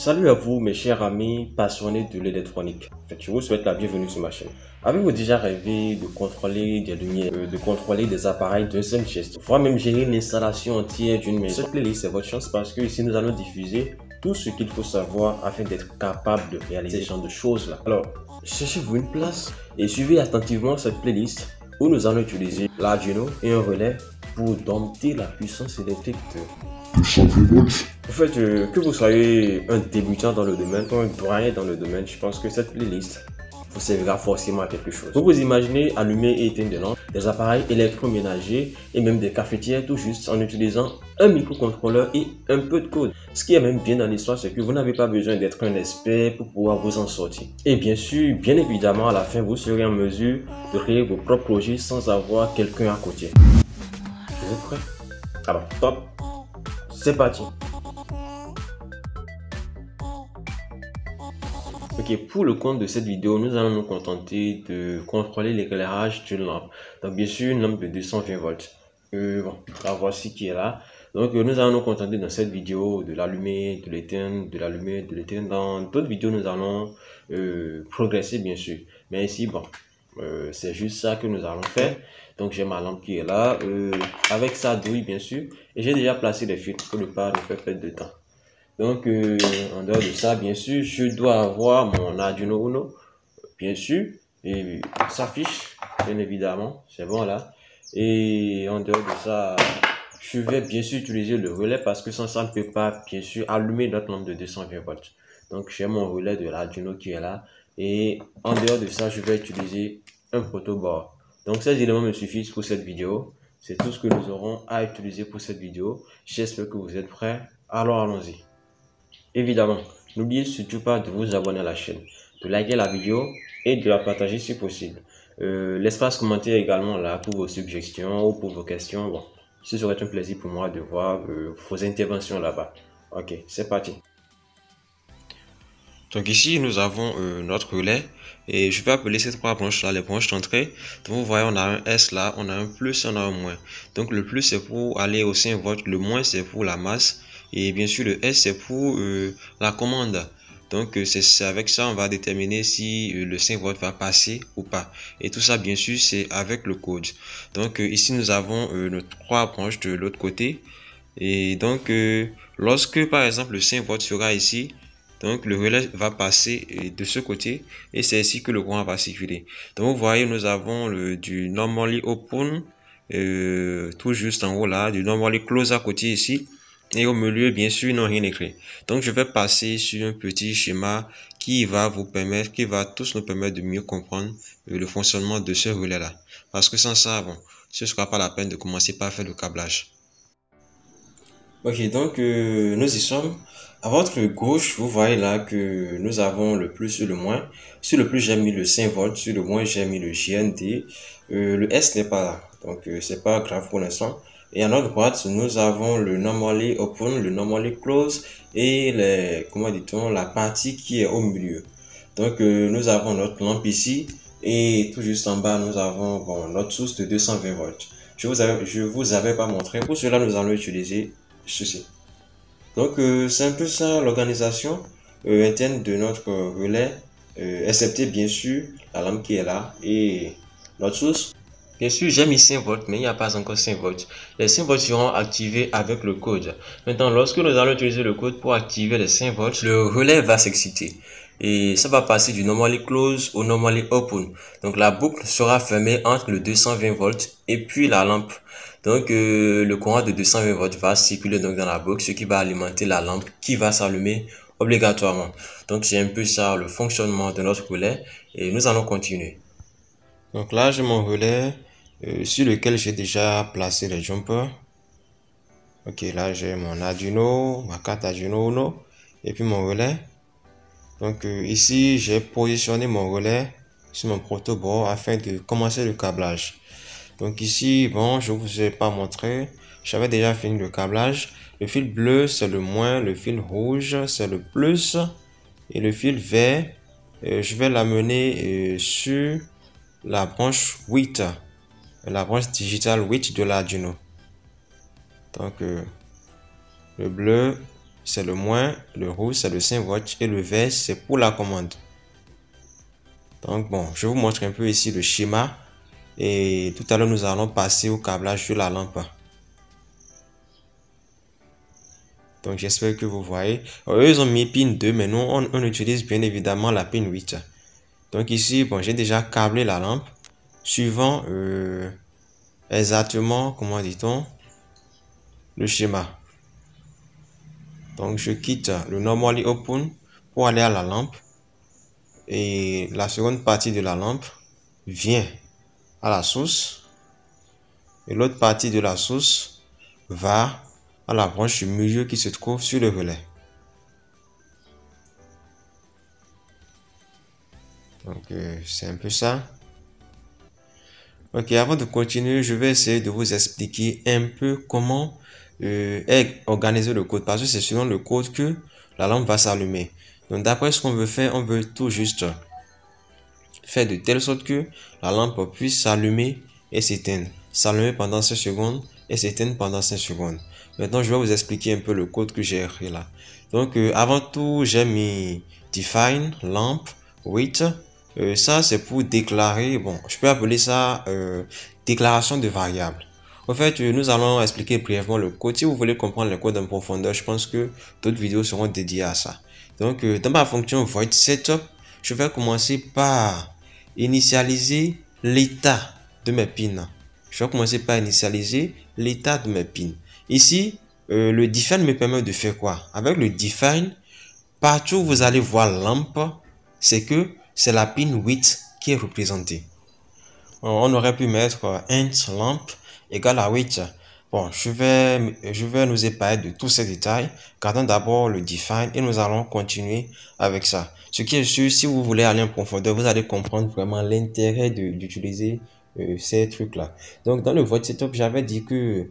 Salut à vous mes chers amis passionnés de l'électronique. Je vous souhaite la bienvenue sur ma chaîne. Avez-vous déjà rêvé de contrôler des lumières, de contrôler des appareils d'un seul geste, voire même gérer l'installation entière d'une maison? Cette playlist c'est votre chance parce que ici nous allons diffuser tout ce qu'il faut savoir afin d'être capable de réaliser ce genre de choses là. Alors, cherchez-vous une place et suivez attentivement cette playlist où nous allons utiliser l'Arduino et un relais pour dompter la puissance électrique de 120 volts. en fait, que vous soyez un débutant dans le domaine ou un doyen dans le domaine, je pense que cette playlist vous servira forcément à quelque chose. Vous vous imaginez allumer et éteindre des lampes, des appareils électroménagers et même des cafetières tout juste en utilisant un microcontrôleur et un peu de code. Ce qui est même bien dans l'histoire, c'est que vous n'avez pas besoin d'être un expert pour pouvoir vous en sortir. Et bien sûr, bien évidemment, à la fin, vous serez en mesure de créer vos propres projets sans avoir quelqu'un à côté. Vous êtes prêts? Alors, top, c'est parti. Ok, pour le compte de cette vidéo, nous allons nous contenter de contrôler l'éclairage d'une lampe. Donc bien sûr, une lampe de 220 volts. Bon, la voici qui est là. Donc nous allons nous contenter dans cette vidéo de l'allumer, de l'éteindre, de l'allumer, de l'éteindre. Dans d'autres vidéos, nous allons progresser bien sûr. Mais ici, bon, c'est juste ça que nous allons faire. Donc j'ai ma lampe qui est là, avec sa douille bien sûr. Et j'ai déjà placé les filtres pour ne pas nous faire perdre de temps. Donc, en dehors de ça, bien sûr, je dois avoir mon Arduino Uno, bien sûr, et ça s'affiche, bien évidemment, c'est bon là. Et en dehors de ça, je vais bien sûr utiliser le relais parce que sans ça, on ne peut pas, bien sûr, allumer notre lampe de 220 volts. Donc, j'ai mon relais de l'Arduino qui est là. Et en dehors de ça, je vais utiliser un protoboard. Donc, ces éléments me suffisent pour cette vidéo. C'est tout ce que nous aurons à utiliser pour cette vidéo. J'espère que vous êtes prêts. Alors, allons-y. Évidemment, n'oubliez surtout pas de vous abonner à la chaîne, de liker la vidéo et de la partager si possible. L'espace commentaire également là pour vos suggestions ou pour vos questions. Bon, ce serait un plaisir pour moi de voir vos interventions là-bas. Ok, c'est parti. Donc ici, nous avons notre relais et je vais appeler ces trois branches là, les branches d'entrée. Donc vous voyez, on a un S là, on a un plus, on a un moins. Donc le plus c'est pour aller au 5 volts, le moins c'est pour la masse et bien sûr le S c'est pour la commande. Donc c'est avec ça on va déterminer si le 5 volts va passer ou pas. Et tout ça bien sûr c'est avec le code. Donc ici nous avons nos trois branches de l'autre côté. Et donc lorsque par exemple le 5 volts sera ici, donc le relais va passer de ce côté et c'est ici que le courant va circuler. Donc vous voyez, nous avons du normally open tout juste en haut là, du normally close à côté ici. Et au milieu, bien sûr, ils n'ont rien écrit. Donc je vais passer sur un petit schéma qui va vous permettre, qui va tous nous permettre de mieux comprendre le fonctionnement de ce relais là. Parce que sans ça, bon, ce ne sera pas la peine de commencer par faire le câblage. Ok, donc nous y sommes. À votre gauche, vous voyez là que nous avons le plus et le moins. Sur le plus, j'ai mis le 5 volts. Sur le moins, j'ai mis le GND. Le S n'est pas là. Donc, c'est pas grave pour l'instant. Et à notre droite, nous avons le normally open, le normally close et les, comment dit-on, la partie qui est au milieu. Donc, nous avons notre lampe ici. Et tout juste en bas, nous avons bon, notre source de 220 volts. Je vous avais pas montré. Pour cela, nous allons utiliser ceci. Donc c'est un peu ça l'organisation interne de notre relais, excepté bien sûr la lampe qui est là et notre source. Bien sûr, j'ai mis 5 volts, mais il n'y a pas encore 5 volts. Les 5 volts seront activés avec le code. Maintenant, lorsque nous allons utiliser le code pour activer les 5 volts, le relais va s'exciter. Et ça va passer du normally close au normally open. Donc la boucle sera fermée entre le 220 volts et puis la lampe. Donc le courant de 220 volts va circuler donc dans la boucle, ce qui va alimenter la lampe qui va s'allumer obligatoirement. Donc c'est un peu ça le fonctionnement de notre relais et nous allons continuer. Donc là j'ai mon relais sur lequel j'ai déjà placé les jumpers. Ok, là j'ai mon Arduino, ma carte Arduino Uno et puis mon relais. Donc ici j'ai positionné mon relais sur mon protoboard afin de commencer le câblage. Donc ici, bon, je vous ai pas montré, j'avais déjà fini le câblage. Le fil bleu c'est le moins, le fil rouge c'est le plus et le fil vert, je vais l'amener sur la branche 8, la branche digitale 8 de l'Arduino. Donc le bleu c'est le moins, le rouge, c'est le 5 volts et le vert, c'est pour la commande. Donc bon, je vous montre un peu ici le schéma et tout à l'heure nous allons passer au câblage de la lampe. Donc j'espère que vous voyez. Eux, ils ont mis pin 2, mais nous on utilise bien évidemment la pin 8. Donc ici, bon, j'ai déjà câblé la lampe suivant exactement, comment dit-on, le schéma. Donc je quitte le normally open pour aller à la lampe. Et la seconde partie de la lampe vient à la source. Et l'autre partie de la source va à la branche du milieu qui se trouve sur le relais. Donc c'est un peu ça. Ok, avant de continuer, je vais essayer de vous expliquer un peu comment est organisé le code. Parce que c'est selon le code que la lampe va s'allumer. Donc d'après ce qu'on veut faire, on veut tout juste faire de telle sorte que la lampe puisse s'allumer et s'éteindre. S'allumer pendant 5 secondes et s'éteindre pendant 5 secondes. Maintenant, je vais vous expliquer un peu le code que j'ai écrit là. Donc, avant tout, j'ai mis define lamp with. Ça, c'est pour déclarer, bon, je peux appeler ça déclaration de variable. En fait, nous allons expliquer brièvement le code. Si vous voulez comprendre le code en profondeur, je pense que d'autres vidéos seront dédiées à ça. Donc, dans ma fonction void setup, je vais commencer par initialiser l'état de mes pins. Je vais commencer par initialiser l'état de mes pins. Ici, le define me permet de faire quoi? Avec le define, partout où vous allez voir lampe, c'est que c'est la pin 8 qui est représentée. On aurait pu mettre int lamp égale à 8. Bon, je vais nous épargner de tous ces détails. Gardons d'abord le define et nous allons continuer avec ça. Ce qui est sûr, si vous voulez aller en profondeur, vous allez comprendre vraiment l'intérêt d'utiliser ces trucs-là. Donc, dans le void setup, j'avais dit que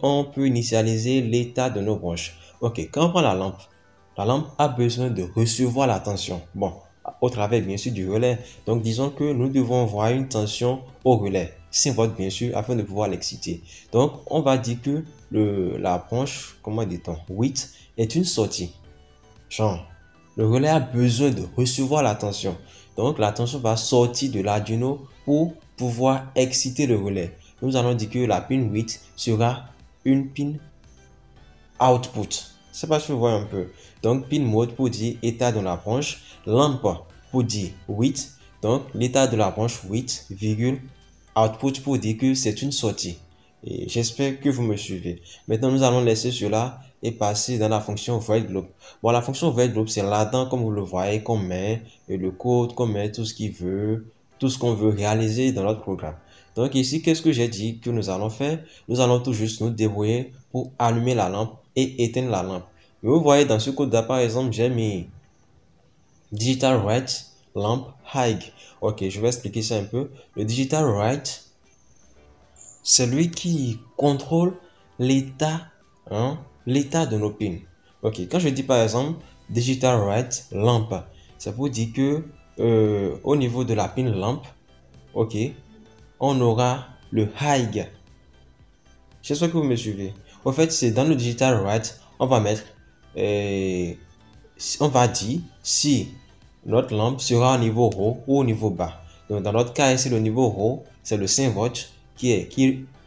on peut initialiser l'état de nos branches. Ok, quand on prend la lampe a besoin de recevoir la tension. Bon, au travers bien sûr du relais. Donc disons que nous devons voir une tension au relais, 5 volts bien sûr, afin de pouvoir l'exciter. Donc on va dire que la branche, comment dit-on, 8 est une sortie. Genre, le relais a besoin de recevoir la tension. Donc la tension va sortir de l'Arduino pour pouvoir exciter le relais. Nous allons dire que la pin 8 sera une pin output. Je sais pas si vous voyez un peu. Donc, pin mode pour dire état de la branche. Lampe pour dire 8. Donc, l'état de la branche 8, virgule, output pour dire que c'est une sortie. Et j'espère que vous me suivez. Maintenant, nous allons laisser cela et passer dans la fonction void globe. Bon, la fonction void globe, c'est là-dedans, comme vous le voyez, qu'on met le code, qu'on met tout ce qu'il veut, tout ce qu'on veut réaliser dans notre programme. Donc ici, qu'est-ce que j'ai dit que nous allons faire? Nous allons tout juste nous débrouiller pour allumer la lampe et éteindre la lampe. Mais vous voyez dans ce code-là, par exemple, j'ai mis digital write lamp high. Ok, je vais expliquer ça un peu. Le digital write, c'est lui qui contrôle l'état l'état de nos pins. Ok, quand je dis par exemple digital write lamp, ça pour dire que au niveau de la pin lamp, ok, on aura le high. J'espère que vous me suivez. En fait, c'est dans le digital write, on va mettre, on va dire si notre lampe sera au niveau haut ou au niveau bas. Donc, dans notre cas ici, le niveau haut, c'est le 5 volts qui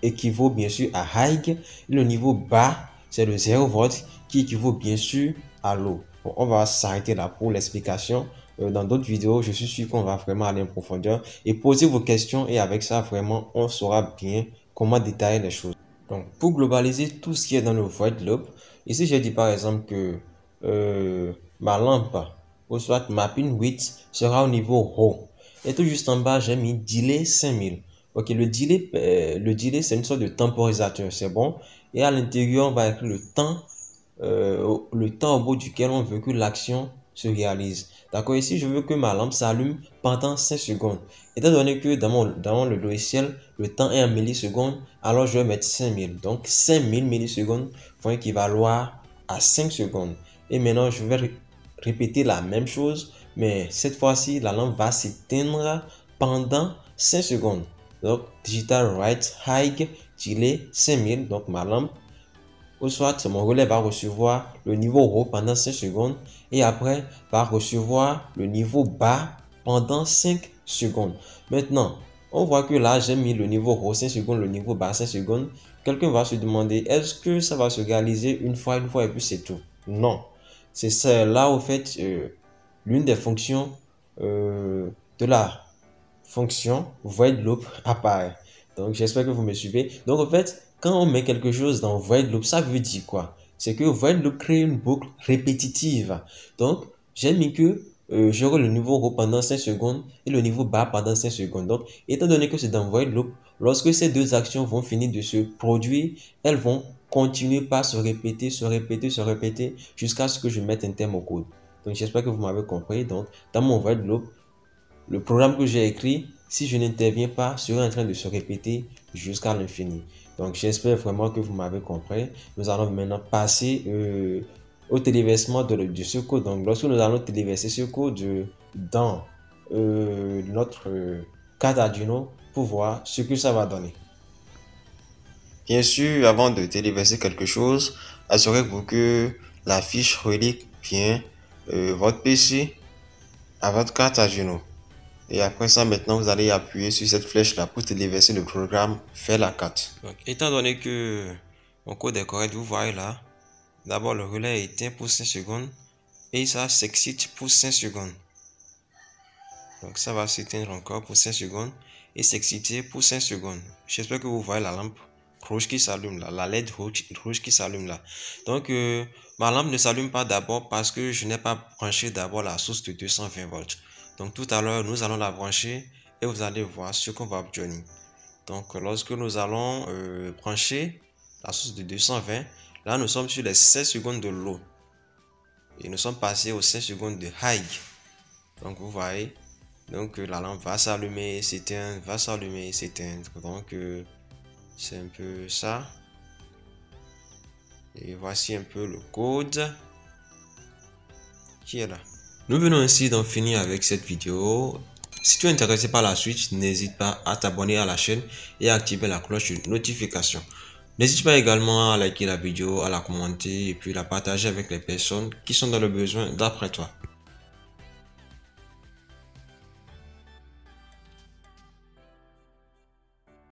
équivaut bien sûr à high. Et le niveau bas, c'est le 0 volts qui équivaut bien sûr à low. Bon, on va s'arrêter là pour l'explication. Dans d'autres vidéos, je suis sûr qu'on va vraiment aller en profondeur et poser vos questions et avec ça, vraiment, on saura bien comment détailler les choses. Donc, pour globaliser tout ce qui est dans le void globe, ici, j'ai dit par exemple que ma lampe, ou soit ma pin 8, sera au niveau haut. Et tout juste en bas, j'ai mis delay 5000. Ok, le delay c'est une sorte de temporisateur, c'est bon. Et à l'intérieur, on va écrire le temps au bout duquel on veut que l'action se réalise. D'accord, ici, je veux que ma lampe s'allume pendant 5 secondes. Étant donné que dans le logiciel, le temps est en millisecondes, alors je vais mettre 5000. Donc, 5000 millisecondes vont équivaloir à 5 secondes. Et maintenant, je vais répéter la même chose, mais cette fois-ci, la lampe va s'éteindre pendant 5 secondes. Donc, digital write high delay 5000. Donc, ma lampe ou soit mon relais va recevoir le niveau haut pendant 5 secondes et après va recevoir le niveau bas pendant 5 secondes. Maintenant, on voit que là, j'ai mis le niveau haut 5 secondes, le niveau bas 5 secondes. Quelqu'un va se demander, est-ce que ça va se réaliser une fois et puis c'est tout? Non. C'est ça, là, au fait, l'une des fonctions de la fonction void loop apparaît. Donc, j'espère que vous me suivez. Donc, en fait, quand on met quelque chose dans void loop, ça veut dire quoi? C'est que void loop crée une boucle répétitive. Donc, j'ai mis que j'aurai le niveau haut pendant 5 secondes et le niveau bas pendant 5 secondes. Donc, étant donné que c'est dans void loop, lorsque ces deux actions vont finir de se produire, elles vont continuer par se répéter, jusqu'à ce que je mette un terme au code. Donc, j'espère que vous m'avez compris. Donc, dans mon void loop, le programme que j'ai écrit, si je n'interviens pas, sera en train de se répéter jusqu'à l'infini. Donc, j'espère vraiment que vous m'avez compris. Nous allons maintenant passer au téléversement de ce code. Donc, lorsque nous allons téléverser ce code dans notre carte Arduino pour voir ce que ça va donner. Bien sûr, avant de téléverser quelque chose, assurez-vous que la fiche relie bien votre PC à votre carte Arduino. Et après ça, maintenant, vous allez appuyer sur cette flèche-là pour téléverser le programme Faire la carte. Donc, étant donné que mon code est correct, vous voyez là, d'abord le relais est éteint pour 5 secondes et ça s'excite pour 5 secondes. Donc, ça va s'éteindre encore pour 5 secondes et s'exciter pour 5 secondes. J'espère que vous voyez la lampe rouge qui s'allume là, la LED rouge qui s'allume là. Donc, ma lampe ne s'allume pas d'abord parce que je n'ai pas branché d'abord la source de 220 volts. Donc, tout à l'heure, nous allons la brancher et vous allez voir ce qu'on va obtenir. Donc, lorsque nous allons brancher la source de 220, là, nous sommes sur les 5 secondes de low. Et nous sommes passés aux 5 secondes de high. Donc, vous voyez, donc la lampe va s'allumer, s'éteindre, va s'allumer, s'éteindre. Donc, c'est un peu ça. Et voici un peu le code qui est là. Nous venons ainsi d'en finir avec cette vidéo. Si tu es intéressé par la suite, n'hésite pas à t'abonner à la chaîne et à activer la cloche de notification. N'hésite pas également à liker la vidéo, à la commenter et puis la partager avec les personnes qui sont dans le besoin d'après toi.